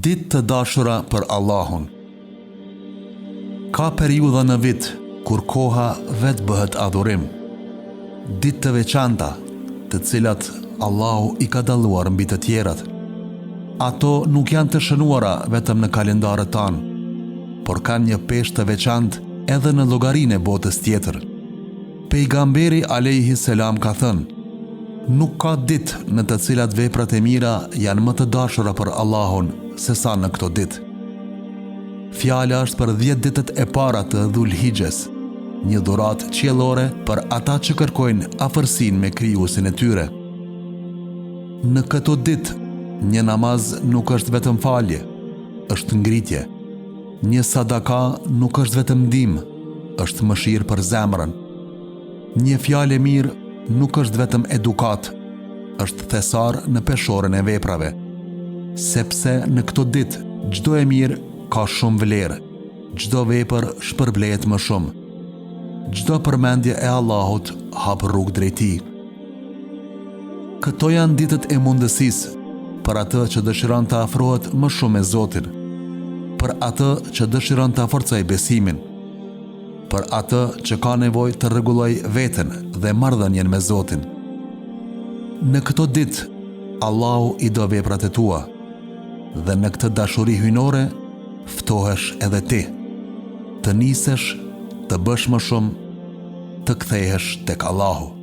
Ditë të dashura për Allahun. Ka periudha në vit kur koha vetë bëhet adhurim. Ditë të veçanta, të cilat Allahu i ka dalluar mbi të tjerat. Ato nuk janë të shënuara vetëm në kalendarët tanë, por kanë një peshë të veçantë edhe në llogarinë e botës tjetër. Pejgamberi alayhi selam ka thënë: nuk ka ditë në të cilat veprat e mira janë më të dashura për Allahun se sa në këto ditë. Fjala është për 10 ditët e para të Dhulhijhes, një dhuratë qiellore për ata që kërkojnë afërsinë me krijuesin e tyre. Në këto ditë, një namaz nuk është vetëm falje, është ngritje. Një sadaka nuk është vetëm ndihmë, është mëshirë për zemrën. Një fjalë e mirë nuk është vetëm edukat, është thesar në peshorën e veprave. Sepse në këto ditë, çdo e mirë ka shumë vlerë, çdo vepër shpërblehet më shumë. Çdo përmendje e Allahut hap rrugë drejt tij. Këto janë ditët e mundësisë për atë që dëshiron të afrohet më shumë me Zotin, për atë që dëshiron të forcojë besimin, për atë që ka nevojë të rregullojë veten dhe marrëdhënien me Zotin. Në këto ditë, Allahu i do veprat e tua, dhe në këtë dashuri hyjnore ftohesh edhe ti, të nisesh, të bësh më shumë, të kthehesh tek Allahu.